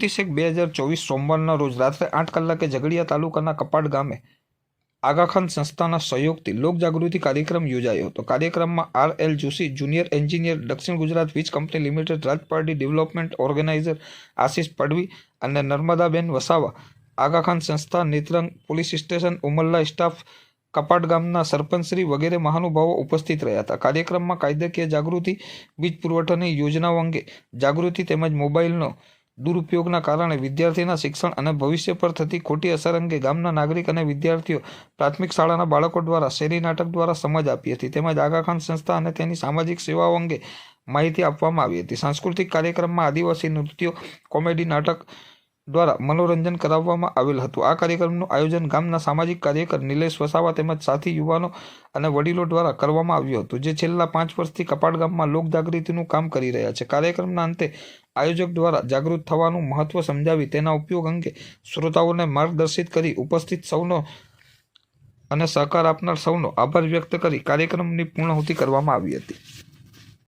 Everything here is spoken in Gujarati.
29/1/2024 સોમવારના રોજ રાત્રે 8 કલાકે ઝઘડિયા તાલુકાના કપાડ ગામે આગાખાન સંસ્થાના સહયોગથી લોકજાગૃતિ કાર્યક્રમ યોજાયો હતો। કાર્યક્રમમાં RL જોશી, જુનિયર એન્જિનિયર, દક્ષિણ ગુજરાત વીજ કંપની લિમિટેડ, રાજ party development organiser Ashish Padvi અને નર્મદાબેન વસાવા, આગાખાન સંસ્થા, Netrang police station, Umarla staff, Kapad ગામના સરપંચશ્રી વગેરે મહાનુભાવો ઉપસ્થિત રહ્યા હતા। કાર્યક્રમમાં કાયદાકીય જાગૃતિ, વીજ પુરવઠાની યોજનાઓ અંગે જાગૃતિ તેમજ મોબાઈલનો દુરુપયોગના કારણે વિદ્યાર્થીના શિક્ષણ અને ભવિષ્ય પર થતી ખોટી અસર અંગે ગામના નાગરિક અને વિદ્યાર્થીઓ પ્રાથમિક શાળાના બાળકો દ્વારા શેરી નાટક દ્વારા સમજ આપી હતી તેમજ આગાખાન સંસ્થા અને તેની સામાજિક સેવાઓ અંગે માહિતી આપવામાં આવી હતી। સાંસ્કૃતિક કાર્યક્રમમાં આદિવાસી નૃત્યો, કોમેડી નાટક દ્વારા મનોરંજન કરાવવામાં આવેલ હતું। આ કાર્યક્રમનું આયોજન ગામના સામાજિક કાર્યકર નિલેશ વસાવા તેમજ સાથી યુવાનો અને વડીલો દ્વારા કરવામાં આવ્યું હતું, જે છેલ્લા 5 વર્ષથી કપાડ ગામમાં લોકજાગૃતિનું કામ કરી રહ્યા છે। કાર્યક્રમના અંતે આયોજક દ્વારા જાગૃત થવાનું મહત્વ સમજાવી તેના ઉપયોગ અંગે શ્રોતાઓને માર્ગદર્શિત કરી ઉપસ્થિત સૌનો અને સહકાર આપનાર સૌનો આભાર વ્યક્ત કરી કાર્યક્રમની પૂર્ણાહુતિ કરવામાં આવી હતી।